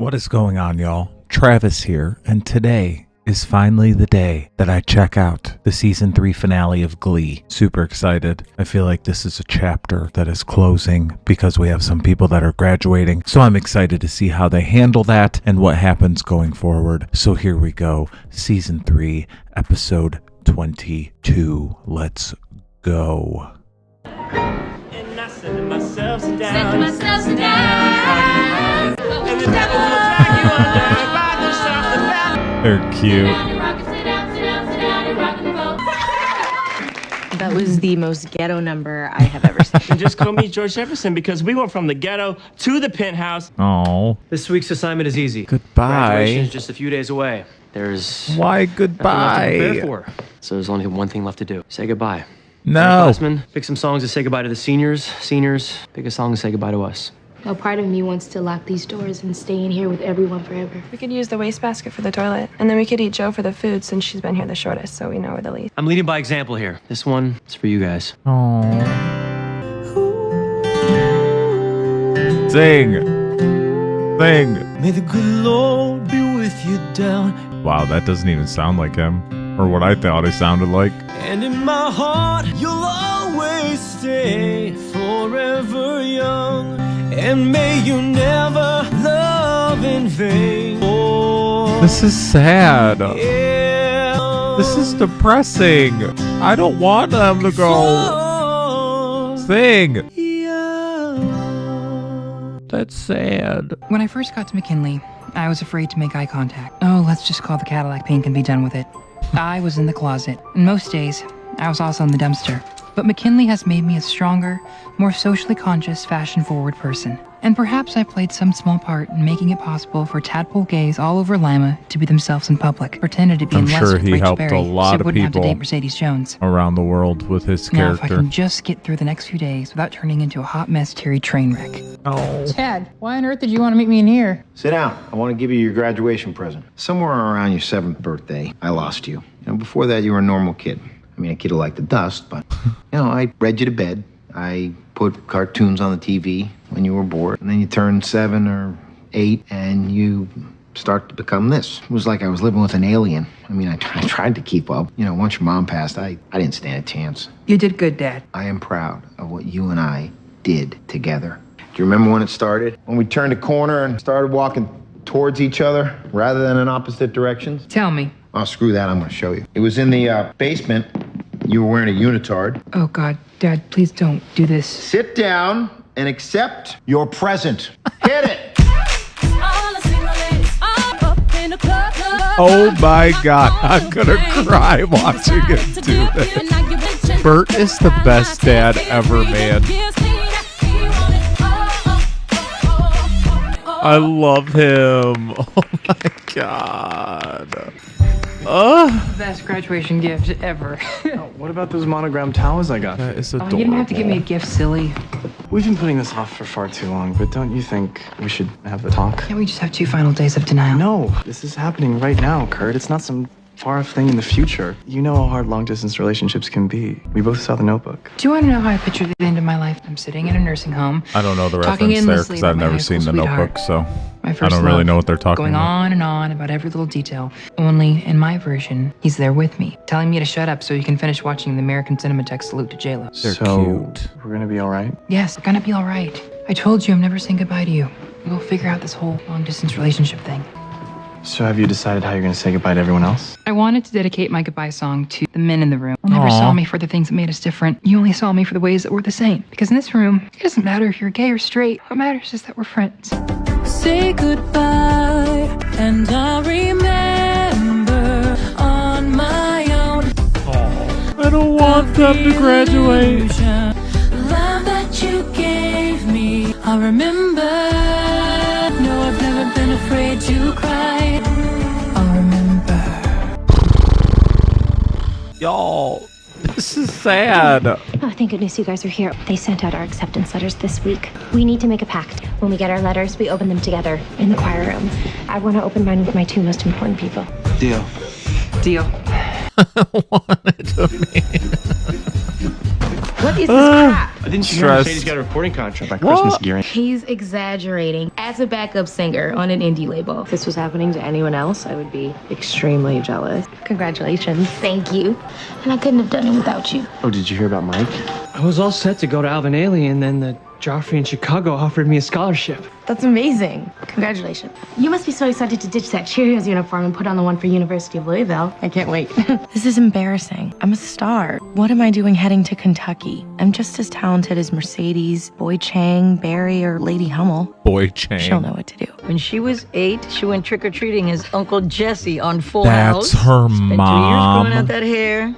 What is going on, y'all? Travis here, and today is finally the day that I check out the season 3 finale of Glee. Super excited. I feel like this is a chapter that is closing because we have some people that are graduating. So I'm excited to see how they handle that and what happens going forward. So here we go. Season 3, episode 22. Let's go. And I said to myself, sit down. Said to myself, sit down. And the devil will drag you under by the soft and back. They're cute. That was the most ghetto number I have ever seen. And just call me George Jefferson because we went from the ghetto to the penthouse. Oh, This week's assignment is easy. goodbye. Graduation is just a few days away. There's Why nothing left to goodbye? prepare for. So there's only one thing left to do. Say goodbye. No. Classmen, pick some songs to say goodbye to the seniors. Seniors, pick a song to say goodbye to us. A part of me wants to lock these doors and stay in here with everyone forever. We could use the wastebasket for the toilet, and then we could eat Joe for the food since she's been here the shortest, so we know her the least. I'm leading by example here. This one is for you guys. Oh. Sing. Sing. May the good Lord be with you down. Wow, that doesn't even sound like him. Or what I thought it sounded like. And in my heart, you'll always stay forever young. And may you never love in vain. Oh, This is sad. yeah. This is depressing. I don't want them to go. Sing. That's sad. When I first got to McKinley, I was afraid to make eye contact. Oh, let's just call the Cadillac paint and be done with it. I was in the closet, and most days, I was also in the dumpster. But McKinley has made me a stronger, more socially conscious, fashion-forward person. And perhaps I played some small part in making it possible for tadpole gays all over Lima to be themselves in public, pretended to be I'm in less sure with he Rachel helped Berry, a lot so of I wouldn't have to people. date Mercedes Jones. Around the world with his Now, if I character. can just get through the next few days without turning into a hot mess Terry train wreck. Oh. Tad, why on earth did you want to meet me in here? Sit down. I want to give you your graduation present. Somewhere around your 7th birthday, I lost you. Before that, you were a normal kid. I mean, a kid who liked the dust, but, I read you to bed. I put cartoons on the TV when you were bored. And then you turned 7 or 8, and you start to become this. It was like I was living with an alien. I mean, I tried to keep up. Once your mom passed, I didn't stand a chance. You did good, Dad. I am proud of what you and I did together. Do you remember when it started? When we turned a corner and started walking towards each other rather than in opposite directions? Tell me. Oh, screw that. I'm going to show you. It was in the basement. You were wearing a unitard. Oh, God. Dad, please don't do this. Sit down and accept your present. Hit it. Oh my god, I'm gonna cry watching him do this. Bert is the best dad ever, man. I love him. Oh my god. Best graduation gift ever. What about those monogram towels I got? That is Oh, adorable. you didn't have to give me a gift, silly. We've been putting this off for far too long, but don't you think we should have the talk? Can't we just have 2 final days of denial? No, this is happening right now, Kurt. It's not some far-off thing in the future. You know how hard long-distance relationships can be. We both saw The Notebook. Do you want to know how I picture the end of my life? I'm sitting in a nursing home. I don't know the talking reference there endlessly because I've about my never high seen school the sweetheart. Notebook, so My I first don't really love, know what they're talking going about. on and on about every little detail. Only in my version, he's there with me, telling me to shut up so he can finish watching the American Cinematheque salute to J-Lo. They're so, cute. we're gonna be all right? Yes, we're gonna be all right. I told you I'm never saying goodbye to you. We'll figure out this whole long-distance relationship thing. So have you decided how you're gonna say goodbye to everyone else? I wanted to dedicate my goodbye song to the men in the room. You never Aw. saw me for the things that made us different. You only saw me for the ways that were the same. Because in this room, it doesn't matter if you're gay or straight. What matters is that we're friends. Say goodbye, and I'll remember on my own. I don't want them to graduate. The love that you gave me, I'll remember. No, I've never been afraid to cry. I'll remember. Y'all, this is sad. Oh, thank goodness you guys are here. They sent out our acceptance letters this week. We need to make a pact. When we get our letters, we open them together in the choir room. I want to open mine with my 2 most important people. Deal. Deal. Wanted to mean. What This is crap. I didn't Stress. Mercedes got a recording contract by Christmas gearing. He's exaggerating. As a backup singer on an indie label. If this was happening to anyone else, I would be extremely jealous. Congratulations. Thank you. And I couldn't have done it without you. Oh, did you hear about Mike? I was all set to go to Alvin Ailey, and then the Joffrey in Chicago offered me a scholarship. That's amazing. Congratulations. You must be so excited to ditch that Cheerios uniform and put on the one for University of Louisville. I can't wait. This is embarrassing. I'm a star. What am I doing heading to Kentucky? I'm just as talented as Mercedes, Boy Chang, Barry, or Lady Hummel. Boy Chang. She'll know what to do. When she was 8, she went trick-or-treating as Uncle Jesse on Full That's House. her Spent 2 years mom. growing out that hair.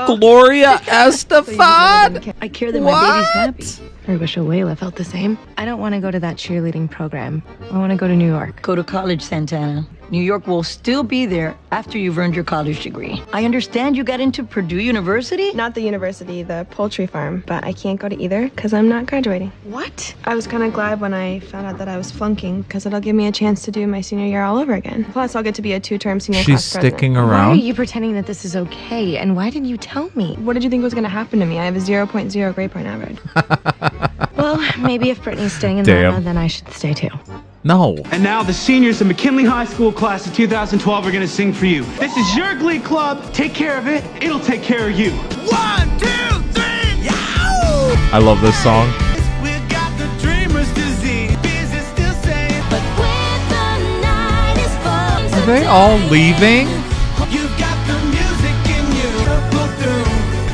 Gloria Estefan. I care that my baby's happy. I wish Layla felt the same. I don't want to go to that cheerleading program. I want to go to New York. Go to college, Santana. New York will still be there after you've earned your college degree. I understand you got into Purdue University? Not the university, the poultry farm, but I can't go to either because I'm not graduating. What? I was kind of glad when I found out that I was flunking because it'll give me a chance to do my senior year all over again. Plus, I'll get to be a 2-term senior She's class president. sticking Why are around. you pretending that this is okay? And why didn't you tell me? What did you think was going to happen to me? I have a 0.0 grade point average. Well, maybe if Brittany's staying in Damn. Lana, then I should stay too. No. And now the seniors of McKinley High School class of 2012 are going to sing for you. This is your Glee Club. Take care of it. It'll take care of you. 1, 2, 3, yow! I love this song. We got the dreamer's disease. Busy still saying, but when the night is falling, Are they all leaving? you've got the music in you. Pull through.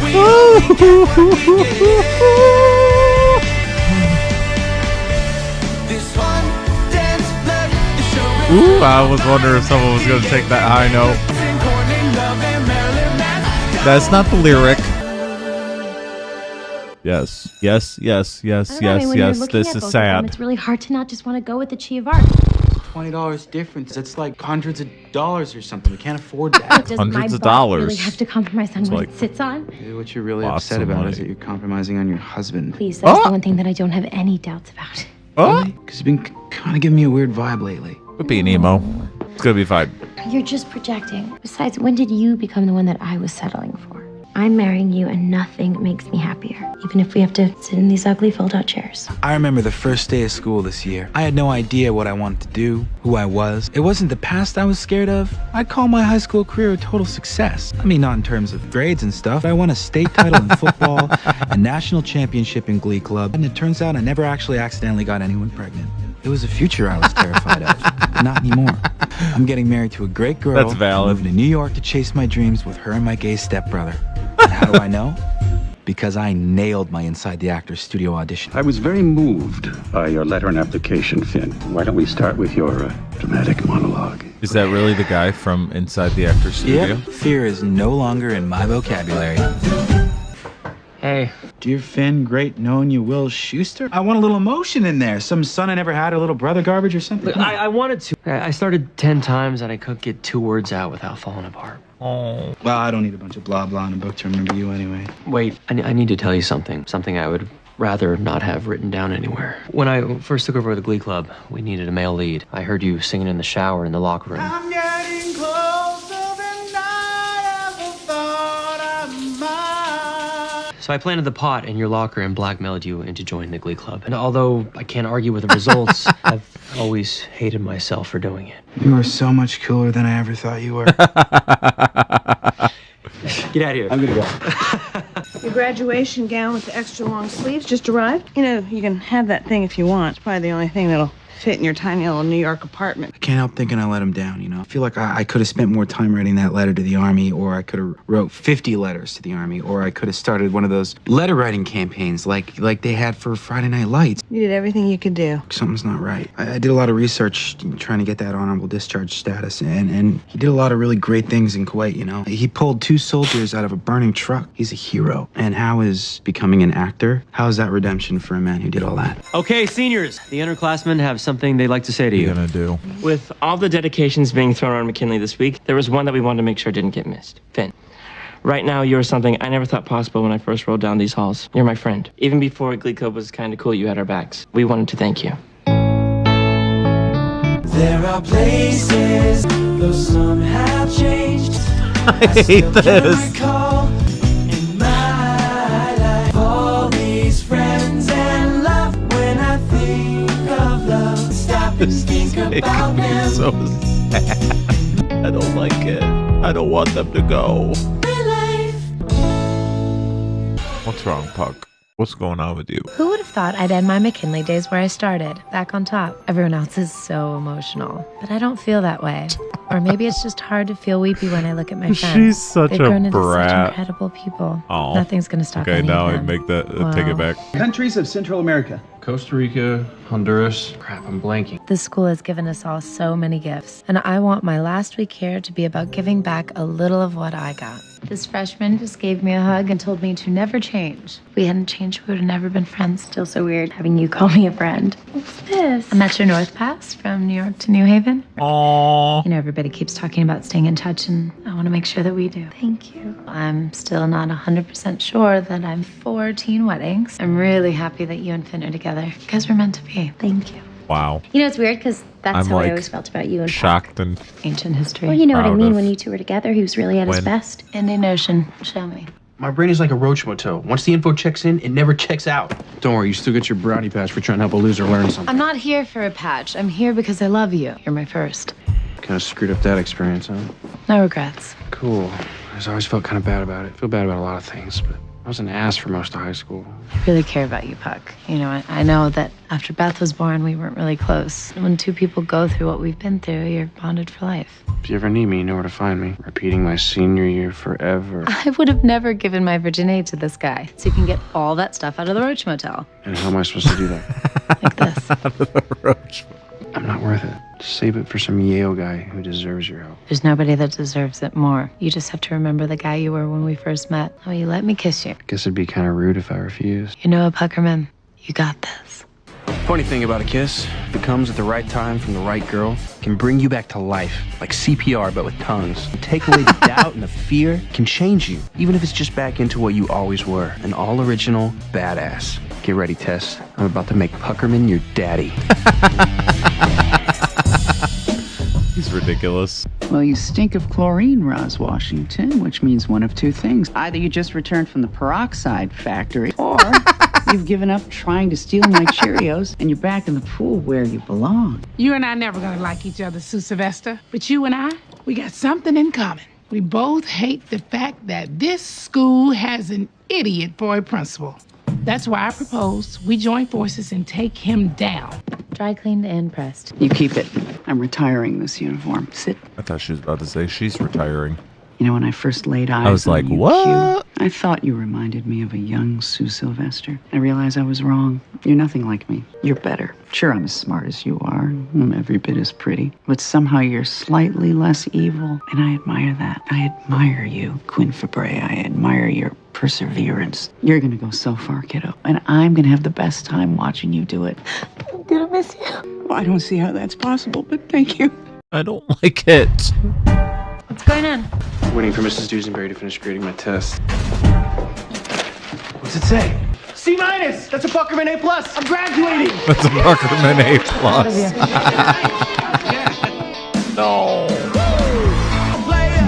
We only get what we get. This one dance left is showing. Ooh, I was wondering if someone was going to take that high note. That's not the lyric. Yes, yes, yes, yes, yes, yes. This is sad. It's really hard to not just want to go with the Chi of Art. $20 difference. That's like hundreds of dollars or something. We can't afford that. Does Hundreds my of butt dollars. really have to compromise on what like- it sits on? What you're really Lots upset of about money. is that you're compromising on your husband. Please, that's Oh! the one thing that I don't have any doubts about. Oh, Because you've been kind of giving me a weird vibe lately. quit being emo. It's going to be fine. You're just projecting. Besides, when did you become the one that I was settling for? I'm marrying you and nothing makes me happier, even if we have to sit in these ugly fold-out chairs. I remember the first day of school this year. I had no idea what I wanted to do, who I was. It wasn't the past I was scared of. I'd call my high school career a total success. I mean, not in terms of grades and stuff. I won a state title in football, a national championship in Glee Club, and it turns out I never actually accidentally got anyone pregnant. It was a future I was terrified of, but not anymore. I'm getting married to a great girl. That's valid. I'm moving to New York to chase my dreams with her and my gay stepbrother. And how do I know? Because I nailed my Inside the Actors studio audition. I was very moved by your letter and application, Finn. Why don't we start with your dramatic monologue? Is that really the guy from Inside the Actors Studio? Yep, fear is no longer in my vocabulary. Hey, Dear Finn, great knowing you, Will Schuster. I want a little emotion in there. Some son I never had, a little brother garbage or something. look, I wanted to. I started 10 times and I couldn't get 2 words out without falling apart. Oh. Well, I don't need a bunch of blah blah in a book to remember you anyway. Wait, I need to tell you something. Something I would rather not have written down anywhere. When I first took over the Glee Club, we needed a male lead. I heard you singing in the shower in the locker room. I'm getting closer than I ever thought I might. So I planted the pot in your locker and blackmailed you into joining the Glee Club. And although I can't argue with the results, I've always hated myself for doing it. You are so much cooler than I ever thought you were. Get out of here. I'm gonna go. Your graduation gown with the extra long sleeves just arrived. You know, you can have that thing if you want. It's probably the only thing that'll fit in your tiny little New York apartment. I can't help thinking I let him down, you know? I feel like I could have spent more time writing that letter to the Army, or I could have wrote 50 letters to the Army, or I could have started one of those letter writing campaigns like they had for Friday Night Lights. You did everything you could do. Something's not right. I did a lot of research trying to get that honorable discharge status, and he did a lot of really great things in Kuwait, you know? He pulled 2 soldiers out of a burning truck. He's a hero. And how is becoming an actor, how is that redemption for a man who did all that? Okay, seniors, the underclassmen have something they'd like to say to you. Gonna do. With all the dedications being thrown around McKinley this week, there was one that we wanted to make sure didn't get missed. Finn. Right now, you're something I never thought possible when I first rolled down these halls. You're my friend. Even before Glee Club was kind of cool, you had our backs. We wanted to thank you. There are places, though some have changed. I hate this. Recall in my life. making me so sad. I don't like it. I don't want them to go. What's wrong, Puck? What's going on with you? Who would have thought I'd end my McKinley days where I started, back on top? Everyone else is so emotional, but I don't feel that way. Or maybe it's just hard to feel weepy when I look at my friends. She's such They've a grown into brat. such incredible people. Oh. Nothing's gonna stop Okay, any now of I them. make that take it back. Countries of Central America. Costa Rica, Honduras. Crap, I'm blanking. This school has given us all so many gifts, and I want my last week here to be about giving back a little of what I got. This freshman just gave me a hug and told me to never change. If we hadn't changed, we would have never been friends. Still so weird having you call me a friend. What's this? A Metro North Pass from New York to New Haven. Aww. You know, everybody keeps talking about staying in touch, and I want to make sure that we do. Thank you. I'm still not 100% sure that I'm for teen weddings. I'm really happy that you and Finn are together. You guys were meant to be. Thank you. Wow. You know, it's weird because that's I'm how like I always felt about you and shocked and Ancient history. Well, you know what I proud mean. of When you two were together, he was really at his when- best. Indian Ocean. Show me. My brain is like a roach motel. Once the info checks in, it never checks out. Don't worry, you still get your brownie patch for trying to help a loser learn something. I'm not here for a patch. I'm here because I love you. You're my first. Kind of screwed up that experience, huh? No regrets. Cool. I just always felt kind of bad about it. I feel bad about a lot of things, but I was an ass for most of high school. I really care about you, Puck. You know, I know that after Beth was born, we weren't really close. When two people go through what we've been through, you're bonded for life. If you ever need me, you know where to find me. Repeating my senior year forever. I would have never given my virginity to this guy, so you can get all that stuff out of the Roach Motel. And how am I supposed to do that? Like this. I'm not worth it. Save it for some Yale guy who deserves your help. There's nobody that deserves it more. You just have to remember the guy you were when we first met. Oh, you let me kiss you. Guess it'd be kind of rude if I refused. You know, Puckerman, you got this. Funny thing about a kiss, if it comes at the right time from the right girl, it can bring you back to life, like CPR but with tongues. Take away the doubt and the fear, can change you, even if it's just back into what you always were, an all-original badass. Get ready, Tess. I'm about to make Puckerman your daddy. He's ridiculous. Well, you stink of chlorine, Roz Washington, which means one of two things. Either you just returned from the peroxide factory, or you've given up trying to steal my Cheerios, and you're back in the pool where you belong. You and I never gonna like each other, Sue Sylvester. But you and I, we got something in common. We both hate the fact that this school has an idiot for a principal. That's why I propose we join forces and take him down. Dry cleaned and pressed. You keep it. I'm retiring this uniform. Sit. I thought she was about to say she's retiring. You know, when I first laid eyes I was like, on you, what? Q, I thought you reminded me of a young Sue Sylvester. I realized I was wrong. You're nothing like me. You're better. Sure, I'm as smart as you are. I'm every bit as pretty. But somehow you're slightly less evil. And I admire that. I admire you, Quinn Fabre. I admire your perseverance. You're gonna go so far, kiddo. And I'm gonna have the best time watching you do it. I'm gonna miss you. Well, I don't see how that's possible, but thank you. I don't like it. What's going on? Waiting for Mrs. Dusenberry to finish grading my test. What's it say? C-. That's a Buckerman A+. I'm graduating. That's a Buckerman A+. No.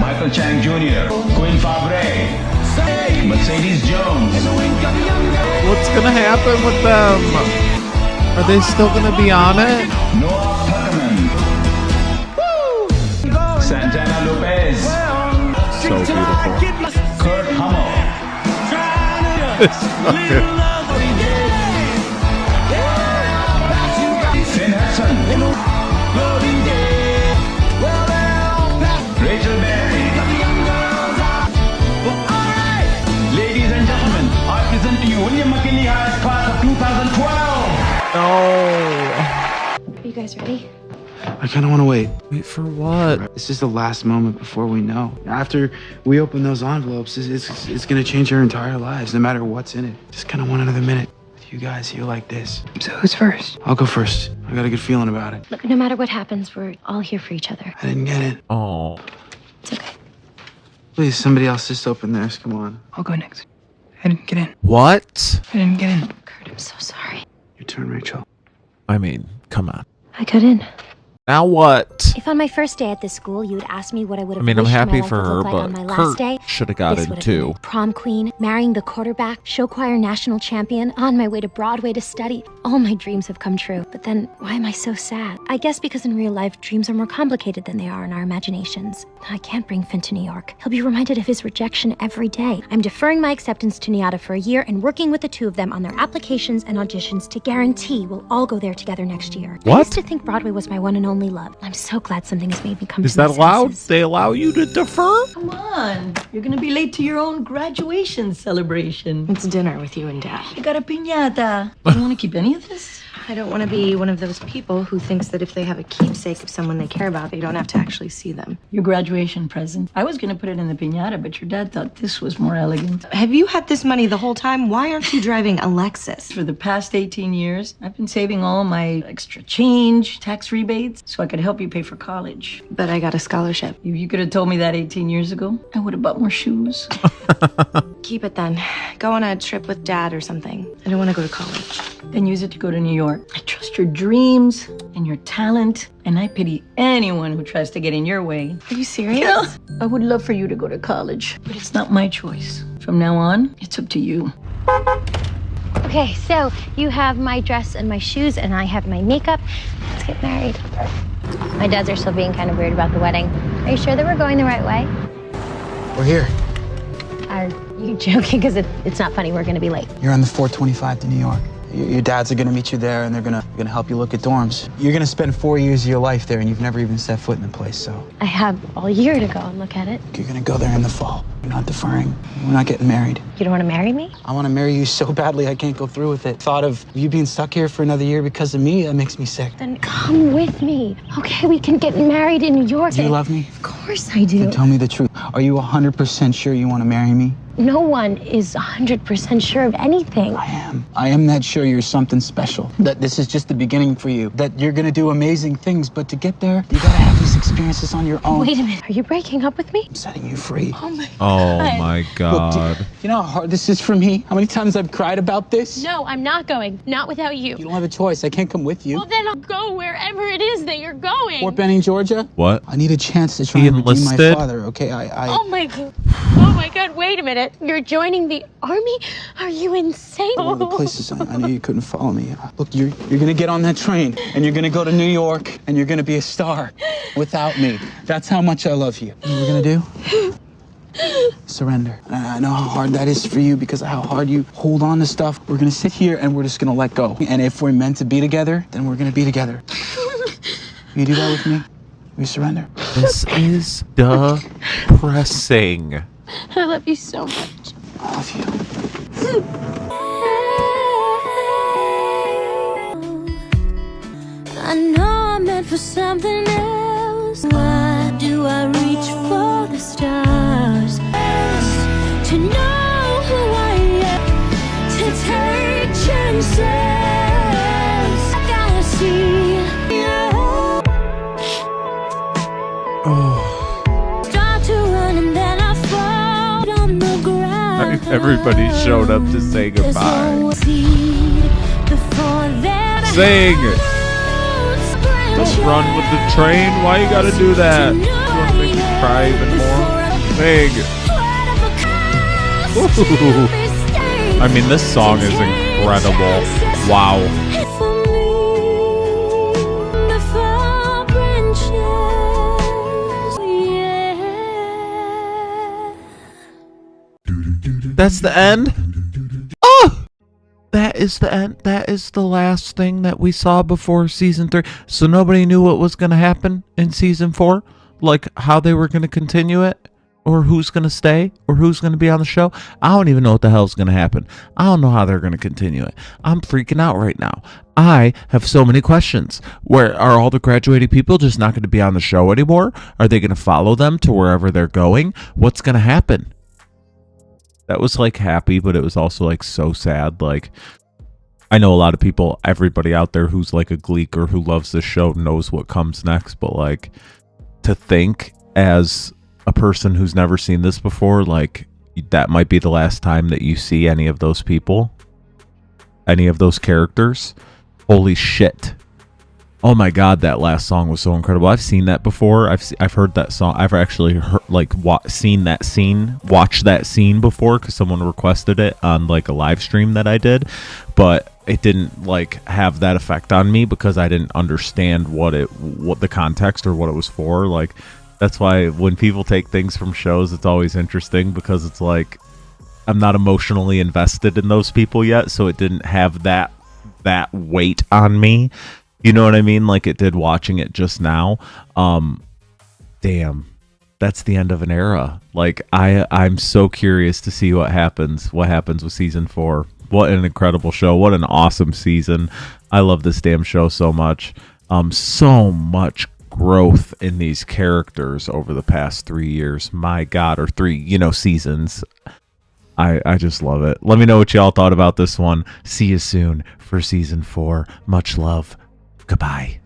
Michael Chang Jr., Quinn Fabre, Mercedes Jones. What's gonna happen with them? Are they still gonna be on it? Noah Puckerman. Santana Lopez. So beautiful. Kurt Hummel. It's fucking... Finn Hudson. Rachel Berry. Ladies and gentlemen, I present to you William McKinley High's class of 2012. No. Are you guys ready? I kind of want to wait. Wait for what? This is the last moment before we know. After we open those envelopes, it's going to change our entire lives, no matter what's in it. Just kind of want another minute with you guys here like this. So who's first? I'll go first. I got a good feeling about it. Look, no matter what happens, we're all here for each other. I didn't get it. Oh. It's okay. Please, somebody else just open theirs. Come on. I'll go next. I didn't get in. What? I didn't get in. Kurt, I'm so sorry. Your turn, Rachel. I mean, come on. I got in. Now what? If on my first day at this school you had asked me what I would I have mean, I'm wished my happy life for would her, look like but on my last Kurt day, should have got this in would have been too. it. Prom queen, marrying the quarterback, show choir national champion, on my way to Broadway to study. All my dreams have come true. But then, why am I so sad? I guess because in real life, dreams are more complicated than they are in our imaginations. I can't bring Finn to New York. He'll be reminded of his rejection every day. I'm deferring my acceptance to NYADA for a year and working with the two of them on their applications and auditions to guarantee we'll all go there together next year. I What? used to think Broadway was my one and only love. I'm so glad something has made me come Is to my that allowed? senses. They allow you to defer? Come on. You're gonna be late to your own graduation celebration. It's dinner with you and Dad. You got a piñata. You don't want to keep any of this? I don't want to be one of those people who thinks that if they have a keepsake of someone they care about, they don't have to actually see them. Your graduation present. I was gonna put it in the piñata, but your dad thought this was more elegant. Have you had this money the whole time? Why aren't you driving a Lexus? For the past 18 years, I've been saving all my extra change, tax rebates, so I could help you pay for college. But I got a scholarship. If you could have told me that 18 years ago, I would have bought more shoes. Keep it then. Go on a trip with Dad or something. I don't want to go to college. Then use it to go to New York. I trust your dreams and your talent, and I pity anyone who tries to get in your way. Are you serious? Yeah. I would love for you to go to college, but it's not my choice. From now on, it's up to you. Okay, so you have my dress and my shoes, and I have my makeup. Let's get married. My dads are still being kind of weird about the wedding. Are you sure that we're going the right way? We're here. Are you joking? Because it's not funny. We're going to be late. You're on the 425 to New York. Your dads are gonna meet you there, and they're gonna help you look at dorms. You're gonna spend 4 years of your life there, and you've never even set foot in the place. So I have all year to go and look at it. you're gonna go there in the fall. You're not deferring. We're not getting married. You don't want to marry me? I want to marry you so badly I can't go through with it. Thought of you being stuck here for another year because of me, that makes me sick. Then come with me. Okay, we can get married in New York. Do you love me? Of course I do. Then tell me the truth. Are you 100% sure you want to marry me? No one is 100% sure of anything. I am that sure you're something special. That this is just the beginning for you. That you're gonna do amazing things, but to get there, you gotta have these experiences on your own. Wait a minute. Are you breaking up with me? I'm setting you free. Oh my Oh my Look, God. do you know how hard this is for me? How many times I've cried about this? No, I'm not going. Not without you. You don't have a choice. I can't come with you. Well, then I'll go wherever it is that you're going. Fort Benning, Georgia? What? I need a chance to try He and redeem my enlisted? father, okay? Oh my God. Oh my God. Wait a minute. You're joining the army? Are you insane? One of the places I knew you couldn't follow me. Look, you're gonna get on that train, and you're gonna go to New York, and you're gonna be a star without me. That's how much I love you. You know what we're gonna do? Surrender. And I know how hard that is for you because of how hard you hold on to stuff. We're gonna sit here and we're just gonna let go. And if we're meant to be together, then we're gonna be together. You do that with me? We surrender. This is depressing. I love you so much. I love you. I know I'm meant for something else. Why do I reach for the stars? To know who I am, to take chances. I gotta see. Start to run and then I fall on the ground. Everybody showed up to say There's goodbye. no seed before that. Sing! Don't run with the train. Why you gotta do that? You wanna make me cry even more? Sing! Ooh. I mean, this song is incredible. Wow. That's the end? Oh! That is the end. That is the last thing that we saw before season 3. So nobody knew what was going to happen in season 4? Like how they were going to continue it? Or who's going to stay? Or who's going to be on the show? I don't even know what the hell's going to happen. I don't know how they're going to continue it. I'm freaking out right now. I have so many questions. Where are all the graduating people just not going to be on the show anymore? Are they going to follow them to wherever they're going? What's going to happen? That was like happy, but it was also like so sad. Like, I know a lot of people, everybody out there who's like a Gleek or who loves this show knows what comes next, but like to think as a person who's never seen this before, like that might be the last time that you see any of those people, any of those characters. Holy shit. Oh my God, that last song was so incredible. I've seen that before. I've heard that song. I've actually heard, like seen that scene, watched that scene before because someone requested it on like a live stream that I did, but it didn't like have that effect on me because I didn't understand what the context or what it was for. Like that's why when people take things from shows, it's always interesting because it's like I'm not emotionally invested in those people yet, so it didn't have that weight on me. You know what I mean? Like it did watching it just now. Damn, that's the end of an era. Like I'm so curious to see what happens with season 4. What an incredible show. What an awesome season. I love this damn show so much. So much growth in these characters over the past 3 years. My God, or 3, seasons. I just love it. Let me know what y'all thought about this one. See you soon for season 4. Much love. Goodbye.